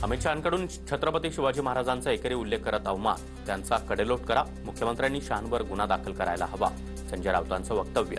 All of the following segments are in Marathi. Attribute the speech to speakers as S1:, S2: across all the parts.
S1: अमित शहांकडून छत्रपती शिवाजी महाराजांचा एकेरी उल्लेख करत अवमान, त्यांचा कडेलोट करा, मुख्यमंत्र्यांनी शहांवर गुन्हा दाखल करायला हवा, संजय राऊतांचं वक्तव्य.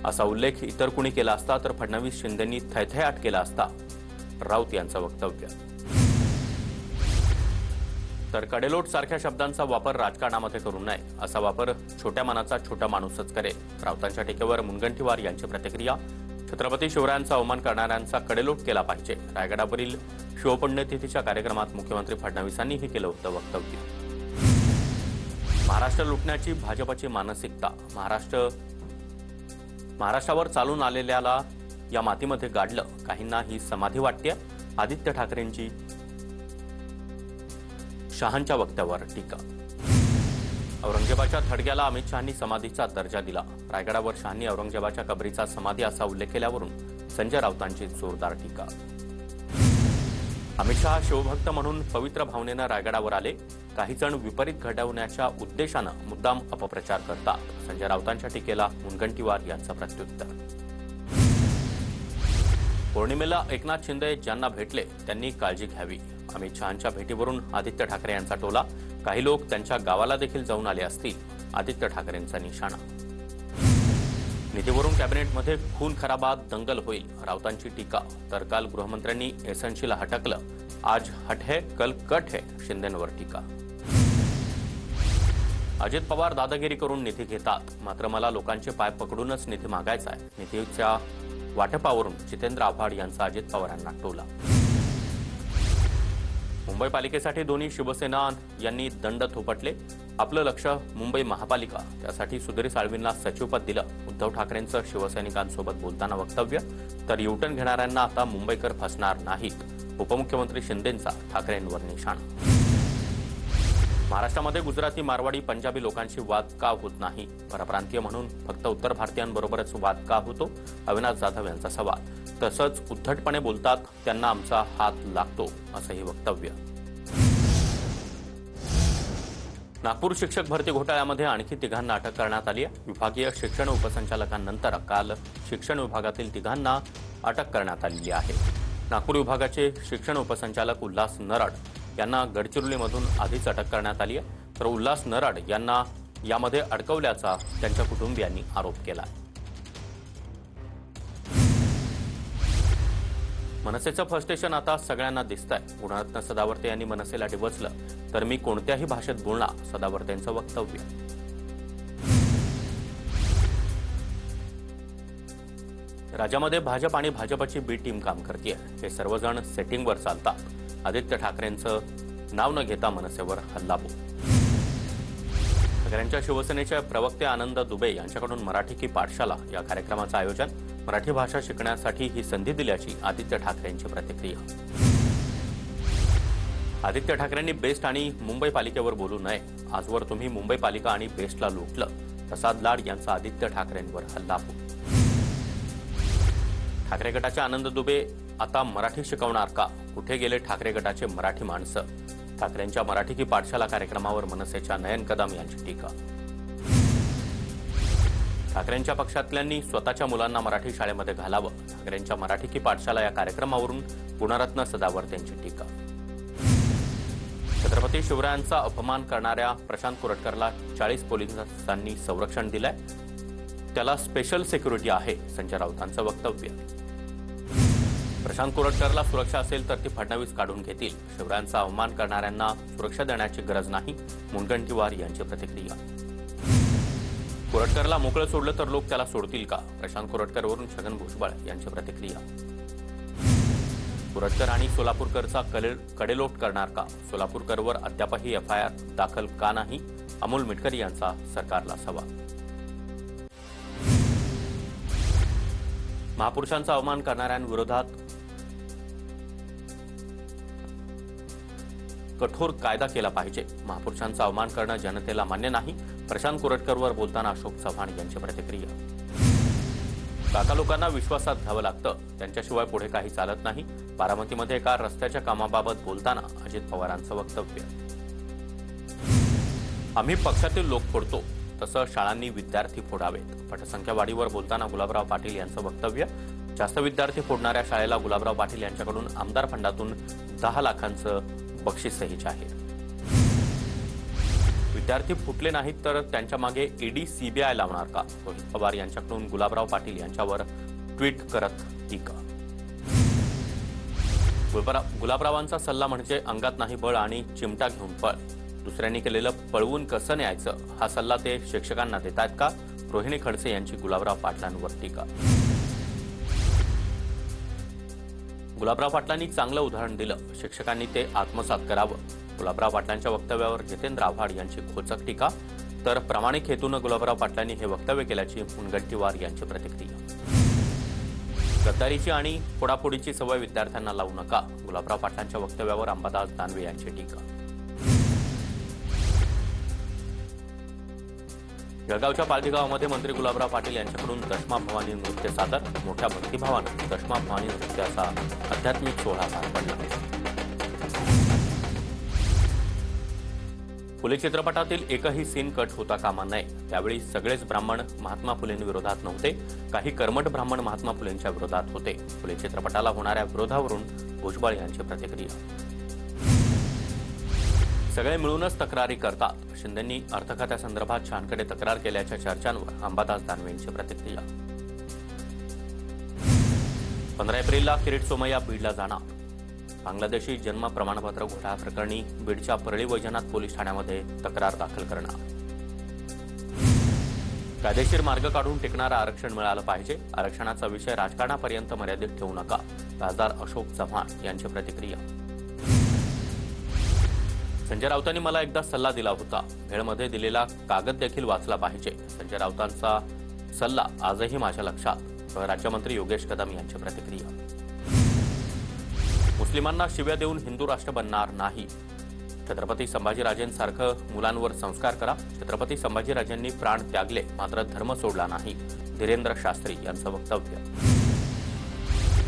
S1: असा उल्लेख इतर कुणी केला असता तर फडणवीस शिंदेंनी थैथयाट केला असता, राऊत यांचं वक्तव्य. तर कडेलोट सारख्या शब्दांचा वापर राजकारणामध्ये करू नये, असा वापर छोट्या मनाचा छोटा माणूसच करेल. राऊतांच्या टीकेवर मुनगंटीवार यांची प्रतिक्रिया. छत्रपती शिवरायांचा अवमान करणाऱ्यांचा कडेलोट केला पाहिजे. रायगडावरील शिवपुण्यतिथीच्या कार्यक्रमात मुख्यमंत्री फडणवीसांनीही केलं होतं वक्तव्य. महाराष्ट्र लुटण्याची भाजपची मानसिकता. महाराष्ट्रावर चालून आलेल्याला या मातीमध्ये गाडलं. काहींना ही समाधी वाटते. आदित्य ठाकरेंची शहांच्या वक्तव्यावर टीका. औरंगजेबाच्या थडग्याला अमित शहांनी समाधीचा दर्जा दिला. रायगडावर शहांनी औरंगजेबाच्या कबरीचा समाधी असा उल्लेख केल्यावरून संजय राऊतांची जोरदार टीका. अमित शहा शिवभक्त म्हणून पवित्र भावनेनं रायगडावर आले. काही जण विपरीत घडवण्याच्या उद्देशानं मुद्दाम अपप्रचार करतात. संजय राऊतांच्या टीकेला मुनगंटीवार यांचं प्रत्युत्तर. पौर्णिमेला एकनाथ शिंदे ज्यांना भेटले त्यांनी काळजी घ्यावी. अमित शहांच्या भेटीवरून आदित्य ठाकरे यांचा टोला. काही लोक त्यांच्या गावाला देखील जाऊन आले असतील, आदित्य ठाकरेंचा निशाणा. निधीवरून कॅबिनेटमध्ये खून खराबात दंगल होईल, राऊतांची टीका. तर काल गृहमंत्र्यांनी एसएनसीला हटकलं. आज हट है कल कट है, शिंदेंवर टीका. अजित पवार दादागिरी करून निधी घेतात, मात्र मला लोकांचे पाय पकडूनच निधी मागायचा आहे. निधीच्या वाटपावरून जितेंद्र आव्हाड यांचा अजित पवारांना टोला. मुंबई पालिकेसाठी दोन्ही शिवसेना यांनी दंड थोपटले. आपलं लक्ष मुंबई महापालिका, त्यासाठी सुधीर साळवींना सचिवपद दिलं. उद्धव ठाकरेंचं शिवसैनिकांसोबत बोलताना वक्तव्य. तर युटर्न घेणाऱ्यांना आता मुंबईकर फसणार नाहीत. उपमुख्यमंत्री शिंदेंचा ठाकरेंवर निशाणा. महाराष्ट्रामध्ये गुजराती, मारवाडी, पंजाबी लोकांशी वाद का होत नाही? परप्रांतीय म्हणून फक्त उत्तर भारतीयांबरोबरच वाद का होतो? अविनाश जाधव यांचा सवाल. तसंच उद्धटपणे बोलतात त्यांना आमचा हात लागतो, असंही वक्तव्य. नागपूर शिक्षक भरती घोटाळ्यामध्ये आणखी तिघांना अटक करण्यात आली आहे. विभागीय शिक्षण उपसंचालकांनंतर काल शिक्षण विभागातील तिघांना अटक करण्यात आलेली आहे. नागपूर विभागाचे शिक्षण उपसंचालक उल्हास नरड यांना गडचिरोलीमधून आधीच अटक करण्यात आली आहे. तर उल्हास नरड यांना यामध्ये अडकवल्याचा त्यांच्या कुटुंबियांनी आरोप केला. मनसेचं फ्रस्ट्रेशन आता सगळ्यांना दिसतंय. गुणरत्न सदावर्ते यांनी मनसेला डिवचलं. तर मी कोणत्याही भाषेत बोलणार, सदावर्तेंचं वक्तव्य. राज्यामध्ये भाजप आणि भाजपची बी टीम काम करते. हे सर्वजण सेटिंगवर चालतात. आदित्य ठाकरेंचं नाव न घेता मनसेवर हल्लाबोल. ठाकरेंच्या शिवसेनेचे प्रवक्ते आनंद दुबे यांच्याकडून मराठी की पाठशाला या कार्यक्रमाचं आयोजन. मराठी भाषा शिकण्यासाठी ही संधी दिल्याची आदित्य ठाकरेंची प्रतिक्रिया. आदित्य ठाकरेंनी बेस्ट आणि मुंबई पालिकेवर बोलू नये. आजवर तुम्ही मुंबई पालिका आणि बेस्टला लुटलं. प्रसाद लाड यांचा आदित्य ठाकरेंवर हल्लाबोल. ठाकरे गटाचे आनंद दुबे आता मराठी शिकवणार का? कुठे गेले ठाकरे गटाचे मराठी माणसं? ठाकरेंच्या मराठी की पाठशाला कार्यक्रमावर मनसेच्या नयन कदम यांची टीका. ठाकरेंच्या पक्षातल्यांनी स्वतःच्या मुलांना मराठी शाळेमध्ये घालावं. ठाकरेंच्या मराठी की पाठशाला या कार्यक्रमावरून गुणरत्न सदावर्ते यांची टीका. छत्रपती शिवरायांचा अपमान करणाऱ्या प्रशांत कोरटकरला 40 पोलिसांनी संरक्षण दिलंय. त्याला स्पेशल सिक्युरिटी आहे, संजय राऊतांचं वक्तव्य. प्रशांत कोरटकरला सुरक्षा असेल तर ती फडणवीस काढून घेतील. शिवरायांचा अवमान करणाऱ्यांना सुरक्षा देण्याची गरज नाही, मुनगंटीवार यांची प्रतिक्रिया. कोरटकरला मोकळं सोडलं तर लोक त्याला सोडतील का? प्रशांत कोरटकरवरून छगन भुजबळ यांची प्रतिक्रिया. कोरटकर आणि सोलापूरकरचा कडेलोट करणार का? सोलापूरकरवर अद्यापही एफआयआर दाखल का नाही? अमोल मिटकरी यांचा सरकारला सवाल. महापुरुषांचा अवमान करणाऱ्यांविरोधात कठोर कायदा केला पाहिजे. महापुरुषांचा अवमान करणं जनतेला मान्य नाही. प्रशांत कोरटकरवर बोलताना अशोक चव्हाण यांची प्रतिक्रिया. काका लोकांना विश्वासात घ्यावं लागतं, त्यांच्याशिवाय पुढे काही चालत नाही. बारामतीमध्ये एका रस्त्याच्या कामाबाबत बोलताना अजित पवारांचं वक्तव्य. आम्ही पक्षातील लोक फोडतो, तसं शाळांनी विद्यार्थी फोडावेत. पटसंख्या वाढीवर बोलताना गुलाबराव पाटील यांचं वक्तव्य. जास्त विद्यार्थी फोडणाऱ्या शाळेला गुलाबराव पाटील यांच्याकडून आमदार फंडातून 10 लाखांचं बक्षीसही जाहीर. विद्यार्थी फुटले नाहीत तर त्यांच्या मागे ईडी सीबीआय लावणार का? रोहित पवार यांच्याकडून गुलाबराव पाटील यांच्यावर ट्विट करत टीका. गुलाबरावांचा सल्ला म्हणजे अंगात नाही बळ आणि चिमटा घेऊन पळ. दुसऱ्यांनी केलेलं पळवून कसं न्यायचं हा सल्ला ते शिक्षकांना देतायत का? रोहिणी खडसे यांची गुलाबराव पाटलांवर टीका. गुलाबराव पाटलांनी चांगलं उदाहरण दिलं, शिक्षकांनी ते आत्मसात करावं. गुलाबराव पाटलांच्या वक्तव्यावर जितेंद्र आव्हाड यांची खोचक टीका. तर प्रामाणिक हेतून गुलाबराव पाटलांनी हे वक्तव्य केल्याची मुनगंटीवार यांची प्रतिक्रिया. गद्दारीची आणि फोडाफोडीची सवय विद्यार्थ्यांना लावू नका. गुलाबराव पाटलांच्या वक्तव्यावर अंबादास दानवे यांची टीका. जळगावच्या पालजी गावामध्ये मंत्री गुलाबराव पाटील यांच्याकडून दशमा भवानी नृत्य सादर. मोठ्या भक्तिभावानं दशमा भवानी नृत्याचा आध्यात्मिक सोहळा पार पडला. फुले चित्रपटातील एकही सीन कट होता कामा नये. त्यावेळी सगळेच ब्राह्मण महात्मा फुलेंविरोधात नव्हते, काही कर्मठ ब्राह्मण महात्मा फुलेंच्या विरोधात होते. फुले चित्रपटाला होणाऱ्या विरोधावरून भुजबळ यांची प्रतिक्रिया. सगळे मिळूनच तक्रारी करतात. शिंदेंनी अर्थखात्यासंदर्भात छानकडे तक्रार केल्याच्या चर्चांवर अंबादास दानवे यांची प्रतिक्रिया. 15 एप्रिलला किरीट सोमय्या बीडला जाणार. बांगलादेशी जन्म प्रमाणपत्र घोटाळा प्रकरणी बीडच्या परळी वैजनाथ पोलीस ठाण्यामध्ये तक्रार दाखल करणार. कायदेशीर मार्ग काढून टिकणारं आरक्षण मिळालं पाहिजे. आरक्षणाचा विषय राजकारणापर्यंत मर्यादित ठेवू नका. खासदार अशोक चव्हाण यांची प्रतिक्रिया. संजय राऊतांनी मला एकदा सल्ला दिला होता, भेळमध्ये दिलेला कागद देखील वाचला पाहिजे. संजय राऊतांचा सल्ला आजही माझ्या लक्षात. राज्यमंत्री योगेश कदम यांची प्रतिक्रिया. मुस्लिमांना शिव्या देऊन हिंदू राष्ट्र बनणार नाही. छत्रपती संभाजीराजेंसारखं मुलांवर संस्कार करा. छत्रपती संभाजीराजेंनी प्राण त्यागले मात्र धर्म सोडला नाही. धीरेंद्र शास्त्री यांचं वक्तव्य.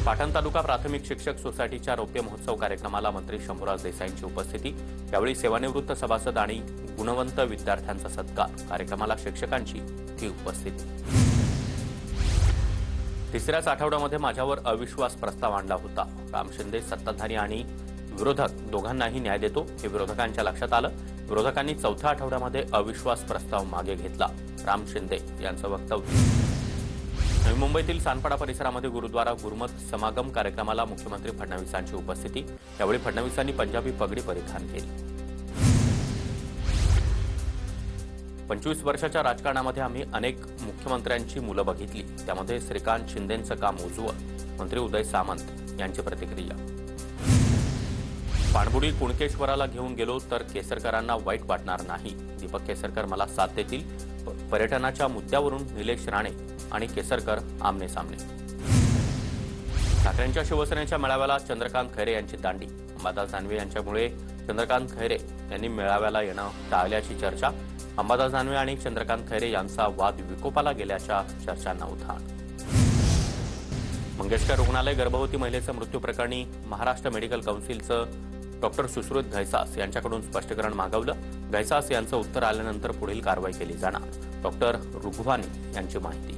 S1: पाटण तालुका प्राथमिक शिक्षक सोसायटीच्या रौप्य महोत्सव कार्यक्रमाला मंत्री शंभूराज देसाईंची उपस्थिती. यावेळी सेवानिवृत्त सभासद आणि गुणवंत विद्यार्थ्यांचा सत्कार. कार्यक्रमाला शिक्षकांची थी उपस्थिती. तिसऱ्याच आठवड्यामध्ये माझ्यावर अविश्वास प्रस्ताव आणला होता. राम शिंदे सत्ताधारी आणि विरोधक दोघांनाही न्याय देतो हे विरोधकांच्या लक्षात आलं. विरोधकांनी चौथ्या आठवड्यामध्ये अविश्वास प्रस्ताव मागे घेतला. राम शिंदे यांचं वक्तव्य. नवी मुंबईतील सानपाडा परिसरामध्ये गुरुद्वारा गुरुमत समागम कार्यक्रमाला मुख्यमंत्री फडणवीसांची उपस्थिती. यावेळी फडणवीसांनी पंजाबी पगडी परिधान केली. 25 वर्षाच्या राजकारणामध्ये आम्ही अनेक मुख्यमंत्र्यांची मुलं बघितली. त्यामध्ये श्रीकांत शिंदेंचं काम उजवं. मंत्री उदय सामंत यांची प्रतिक्रिया. पाणबुडी कुणकेश्वराला घेऊन गेलो तर केसरकरांना वाईट वाटणार नाही. दीपक केसरकर मला साथ देतील. पर्यटनाच्या मुद्द्यावरून निलेश राणे आणि केसरकर आमने सामने. ठाकरेंच्या शिवसेनेच्या मेळाव्याला चंद्रकांत खैरे यांची दांडी. अंबादास दानवे यांच्यामुळे चंद्रकांत खैरे यांनी मेळाव्याला येणं टाळल्याची चर्चा. अंबादास दानवे आणि चंद्रकांत खैरे यांचा वाद विकोपाला गेल्याच्या चर्चांना उधाण. मंगेशकर रुग्णालय गर्भवती महिलेचा मृत्यू प्रकरणी महाराष्ट्र मेडिकल काउन्सिलचं डॉक्टर सुश्रुत घैसास यांच्याकडून स्पष्टीकरण मागवलं. घैसास यांचं उत्तर आल्यानंतर पुढील कारवाई केली जाणार. डॉक्टर रुघवानी यांची माहिती.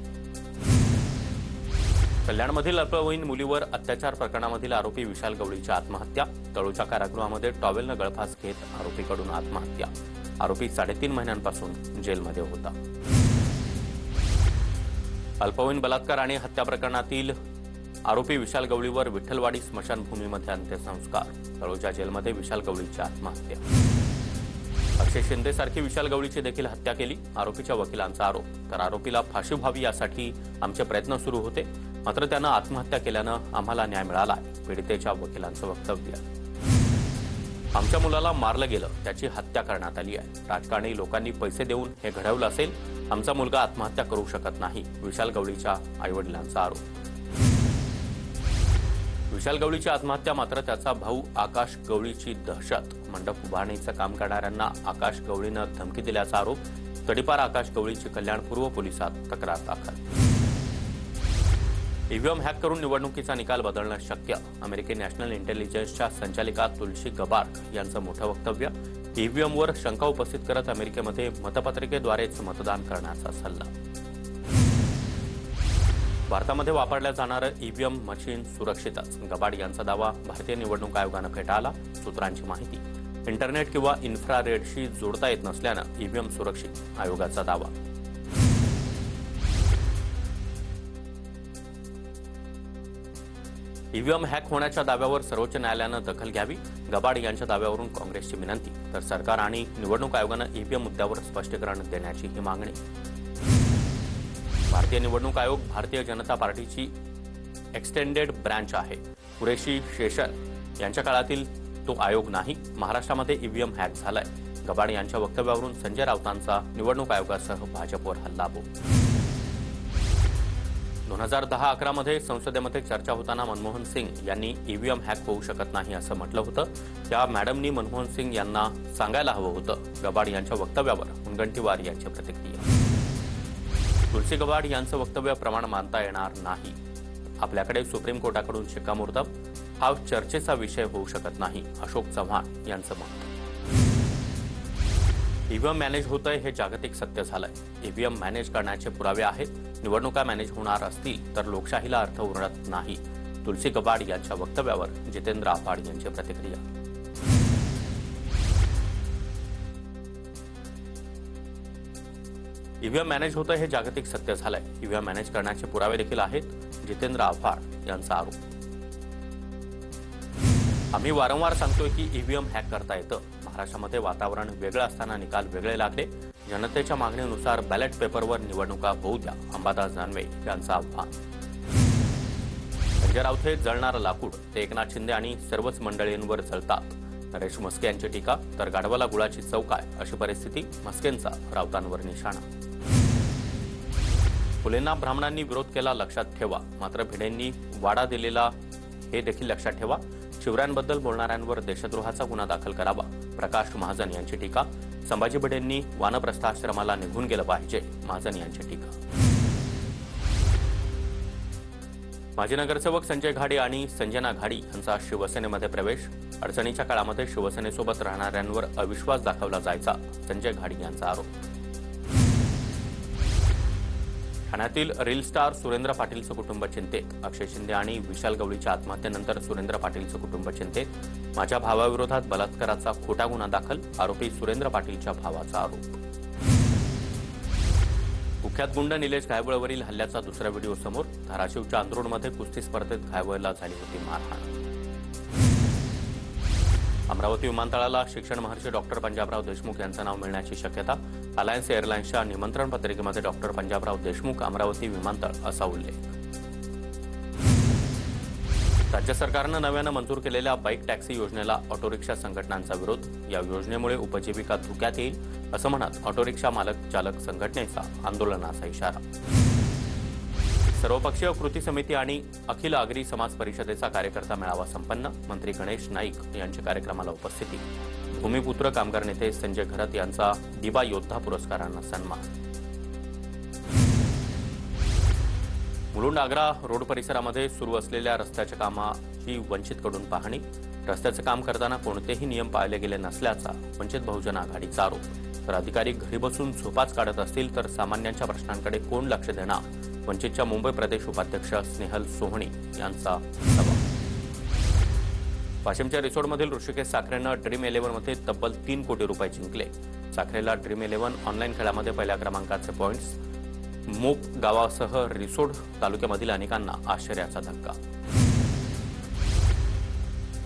S1: कल्याणमधील अल्पवयीन मुलीवर अत्याचार प्रकरणामधील आरोपी विशाल गवळीची आत्महत्या. तळोजा कारागृहामध्ये टॉवेलनं गळफास घेत आरोपीकडून आत्महत्या. आरोपी 3.5 महिन्यांपासून जेलमध्ये होता. अल्पवयीन बलात्कार आणि हत्या प्रकरणातील आरोपी विशाल गवळीवर विठ्ठलवाडी स्मशानभूमीमध्ये अंत्यसंस्कार. तळोजा जेलमध्ये विशाल गवळीची आत्महत्या. अक्षय शिंदेसारखी विशाल गवळीची देखील हत्या केली. आरोपीच्या वकिलांचा आरोप. तर आरोपीला फाशी व्हावी यासाठी आमचे प्रयत्न सुरू होते, मात्र त्यानं आत्महत्या केल्यानं आम्हाला न्याय मिळाला. पीडितेच्या वकिलांचं वक्तव्य. आमच्या मुलाला मारलं गेलं, त्याची हत्या करण्यात आली आहे. राजकारणी लोकांनी पैसे देऊन हे घडवलं असेल. आमचा मुलगा आत्महत्या करू शकत नाही. विशाल गवळीच्या आईवडिलांचा आरोप. विशाल गवळीची आत्महत्या मात्र त्याचा भाऊ आकाश गवळीची दहशत. मंडप उभारणीचं काम करणाऱ्यांना आकाश गवळीनं धमकी दिल्याचा आरोप. तडीपार आकाश गवळीची कल्याण पूर्व पोलिसात तक्रार दाखल. ईव्हीएम हॅक करून निवडणुकीचा निकाल बदलणं शक्य. अमेरिकी नॅशनल इंटेलिजन्सच्या संचालिका तुलसी गबार्ड यांचं मोठं वक्तव्य. ईव्हीएमवर शंका उपस्थित करत अमेरिकेमध्ये मतपत्रिकेद्वारेच मतदान करण्याचा सल्ला. भारतामध्ये वापरल्या जाणारं ईव्हीएम मशीन सुरक्षितच, गबाड यांचा दावा भारतीय निवडणूक आयोगानं फेटाळला. सूत्रांची माहिती, इंटरनेट किंवा इन्फ्रारेडशी जोडता येत नसल्यानं ईव्हीएम सुरक्षित, आयोगाचा दावा. ईव्हीएम हॅक होण्याच्या दाव्यावर सर्वोच्च न्यायालयानं दखल घ्यावी. गबाड यांच्या दाव्यावरून काँग्रेसची विनंती, तर सरकार आणि निवडणूक आयोगानं ईव्हीएम मुद्द्यावर स्पष्टीकरण देण्याची ही मागणी. भारतीय निवडणूक आयोग भारतीय जनता पार्टीची एक्सटेंडेड ब्रँच आहे. कुरेशी शेषन यांच्या काळातील तो आयोग नाही. महाराष्ट्रामध्ये ईव्हीएम हॅक झालाय. गबाड यांच्या वक्तव्यावरून संजय राऊतांचा निवडणूक आयोगासह भाजपवर हल्लाबोल. 2010-11 मध्ये संसदेमध्ये चर्चा होताना मनमोहन सिंग यांनी ईव्हीएम हॅक होऊ शकत नाही असं म्हटलं होतं. त्या मॅडमनी मनमोहन सिंग यांना सांगायला हवं होतं. गबाड यांच्या वक्तव्यावर मुनगंटीवार यांची प्रतिक्रिया. तुलसी गबाड यांचं वक्तव्य प्रमाण मानता येणार नाही. आपल्याकडे सुप्रीम कोर्टाकडून शिक्कामोर्तब, हा चर्चेचा विषय होऊ शकत नाही, अशोक चव्हाण यांचं मत. ईव्हीएम मॅनेज होतंय हे जागतिक सत्य झालंय. ईव्हीएम मॅनेज करण्याचे पुरावे आहेत. निवडणुका मॅनेज होणार असतील तर लोकशाहीला अर्थ उरत नाही. तुलसी गबाड यांच्या वक्तव्यावर जितेंद्र आव्हाड यांची प्रतिक्रिया. ईव्हीएम मॅनेज होतं हे जागतिक सत्य झालंय. ईव्हीएम मॅनेज करण्याचे पुरावे देखील आहेत. जितेंद्र आव्हाड यांचा आरोप. आम्ही वारंवार सांगतोय की ईव्हीएम हॅक करता येतं. महाराष्ट्रामध्ये वातावरण वेगळं असताना निकाल वेगळे लागले. जनतेच्या मागणीनुसार बॅलेट पेपरवर निवडणुका होऊ द्या, अंबादास दानवे यांचं आव्हान. संजय राऊत जळणारं लाकूड, ते एकनाथ शिंदे आणि सर्वच मंडळींवर जळतात. नरेश म्हस्के यांची टीका, तर गाढवाला गुळाची चव काय, अशी परिस्थिती. म्हस्केंचा राऊतांवर निशाणा. फुलेंना ब्राह्मणांनी विरोध केला, लक्षात ठेवा. मात्र भिडेंनी वाडा दिलेला हे देखील लक्षात ठेवा. शिवरायांबद्दल बोलणाऱ्यांवर देशद्रोहाचा गुन्हा दाखल करावा. प्रकाश महाजन यांची टीका. संभाजी भिडेंनी वानप्रस्थाश्रमाला निघून गेलं पाहिजे, महाजन यांची टीका. माजी नगरसेवक संजय घाडी आणि संजना घाडी यांचा शिवसेनेमध्ये प्रवेश. अडचणीच्या काळामध्ये शिवसेनेसोबत राहणाऱ्यांवर अविश्वास दाखवला जायचा, संजय घाडी यांचा आरोप. ठाण्यातील रील स्टार सुरेंद्र पाटीलचं कुटुंब चिंतेत. अक्षय शिंदे आणि विशाल गवळीच्या आत्महत्येनंतर सुरेंद्र पाटीलचं कुटुंब चिंतेत. माझ्या भावाविरोधात बलात्काराचा खोटा गुन्हा दाखल, आरोपी सुरेंद्र पाटीलच्या भावाचा आरोप. कुख्यात गुंड निलेश घायवळवरील हल्ल्याचा दुसरा व्हिडिओ समोर. धाराशिवच्या अंदरोडमध्ये कुस्ती स्पर्धेत घायवळला झाली होती मारहाण. अमरावती विमानतळाला शिक्षण महर्षी डॉक्टर पंजाबराव देशमुख यांचं नाव मिळण्याची शक्यता. अलायन्स एअरलाइन्सच्या निमंत्रण पत्रिकेमध्ये डॉक्टर पंजाबराव देशमुख अमरावती विमानतळ असा उल्लेख. राज्य सरकारनं नव्यानं मंजूर केलेल्या बाईक टॅक्सी योजनेला ऑटो रिक्षा संघटनांचा विरोध. या योजनेमुळे उपजीविका धोक्यात येईल असं म्हणत ऑटो रिक्षा मालक चालक संघटनेचा आंदोलनाचा इशारा. सर्वपक्षीय कृती समिती आणि अखिल आगरी समाज परिषदेचा कार्यकर्ता मेळावा संपन्न. मंत्री गणेश नाईक यांच्या कार्यक्रमाला उपस्थिती. भूमिपुत्र कामगार नेते संजय घरत यांचा दिवा योद्धा पुरस्कारानं सन्मान. मुलुंड आग्रा रोड परिसरामध्ये सुरू असलेल्या रस्त्याच्या कामाची वंचितकडून पाहणी. रस्त्याचं काम करताना कोणतेही नियम पाळले गेले नसल्याचा वंचित बहुजन आघाडीचा आरोप. तर अधिकारी घरी बसून झोपाच काढत असतील तर सामान्यांच्या प्रश्नांकडे कोण लक्ष देणार, वंचितच्या मुंबई प्रदेश उपाध्यक्ष स्नेहल सोहणी यांचा सवाल. वाशिमच्या रिसोडमधील ऋषिकेश साखरेनं ड्रीम 11 मध्ये तब्बल 3 कोटी रुपये जिंकले. साखरेला ड्रीम 11 ऑनलाईन खेळामध्ये पहिल्या क्रमांकाचे पॉइंट्स. मोप गावासह रिसोड तालुक्यामधील अनेकांना आश्चर्याचा धक्का.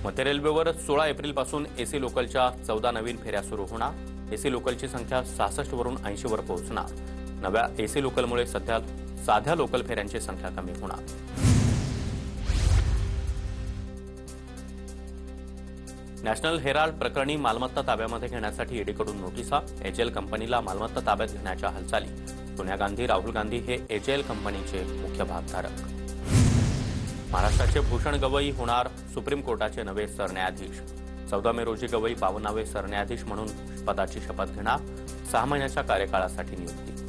S1: मध्य रेल्वेवर 16 एप्रिलपासून एसी लोकलच्या 14 नवीन फेऱ्या सुरू होणार. एसी लोकलची संख्या 66 वरून 80 वर पोहोचणार. नव्या एसी लोकलमुळे सध्या साध्या लोकल फेऱ्यांची संख्या कमी होणार. नॅशनल हेराल्ड प्रकरणी मालमत्ता ताब्यामध्ये घेण्यासाठी ईडीकडून नोटिसा. एचएएल कंपनीला मालमत्ता ताब्यात घेण्याच्या हालचाली. सोनिया गांधी, राहुल गांधी हे एचएएल कंपनीचे मुख्य भागधारक. महाराष्ट्राचे भूषण गवई होणार सुप्रीम कोर्टाचे नवे सरन्यायाधीश. 14 मे रोजी गवई 52वे सरन्यायाधीश म्हणून पदाची शपथ घेणार. 6 महिन्याच्या कार्यकाळासाठी नियुक्ती.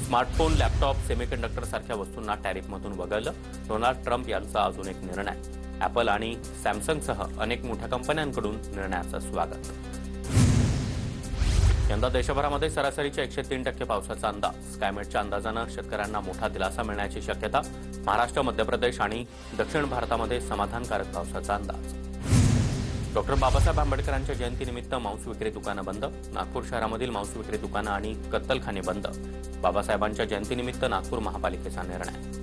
S1: स्मार्टफोन, लॅपटॉप, सेमीकंडक्टर सारख्या वस्तूंना टॅरिफमधून वगळलं. डोनाल्ड ट्रम्प यांचा अजून एक निर्णय. ॲपल आणि सॅमसंगसह अनेक मोठ्या कंपन्यांकडून निर्णयाचं स्वागत. यंदा देशभरामध्ये सरासरीच्या 103% पावसाचा अंदाज. स्कायमेटच्या अंदाजानं शेतकऱ्यांना मोठा दिलासा मिळण्याची शक्यता. महाराष्ट्र, मध्य प्रदेश आणि दक्षिण भारतामध्ये समाधानकारक पावसाचा अंदाज. डॉक्टर बाबासाहेब आंबेडकरांच्या जयंतीनिमित्त मांस विक्री दुकानं बंद. नागपूर शहरामधील मांस विक्री दुकानं आणि कत्तलखाने बंद. बाबासाहेबांच्या जयंतीनिमित्त नागपूर महापालिकेचा निर्णय.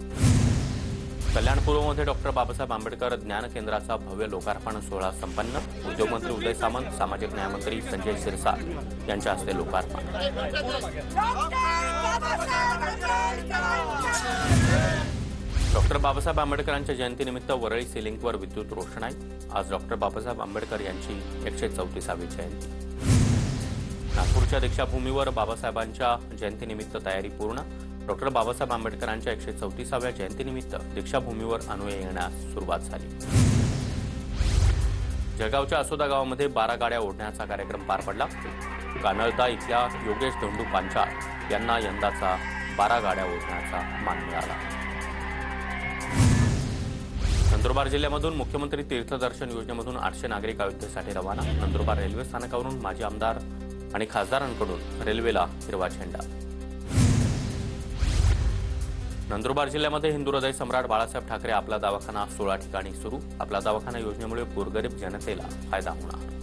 S1: कल्याणपूर्वमध्ये डॉक्टर बाबासाहेब आंबेडकर ज्ञान केंद्राचा भव्य लोकार्पण सोहळा संपन्न. उद्योगमंत्री उदय सामंत, सामाजिक न्यायमंत्री संजय सिरसाट यांच्या हस्ते लोकार्पण. डॉक्टर बाबासाहेब आंबेडकरांच्या जयंतीनिमित्त वरळी सिलिंकवर विद्युत रोषणाई. आज डॉक्टर बाबासाहेब आंबेडकर यांची 134वी जयंती. नागपूरच्या दीक्षाभूमीवर बाबासाहेबांच्या जयंतीनिमित्त तयारी पूर्ण. डॉक्टर बाबासाहेब आंबेडकरांच्या 134व्या जयंतीनिमित्त दीक्षाभूमीवर अन्वय येण्यास सुरुवात झाली. जळगावच्या असोदा गावामध्ये 12 गाड्या ओढण्याचा कार्यक्रम पार पडला. कानळदा इथल्या योगेश धोंडू पांचाळ यांना यंदाचा 12 गाड्या ओढण्याचा मान मिळाला. नंदुरबार जिल्ह्यामधून मुख्यमंत्री तीर्थदर्शन योजनेमधून 800 नागरिक अयोध्येसाठी रवाना. नंदुरबार रेल्वे स्थानकावरून माजी आमदार आणि खासदारांकडून रेल्वेला हिरवा झेंडा. नंदुरबार जिल्ह्यामध्ये हिंदू हृदय सम्राट बाळासाहेब ठाकरे आपला दवाखाना 16 ठिकाणी सुरू. आपला दवाखाना योजनेमुळे गोरगरीब जनतेला फायदा होणार.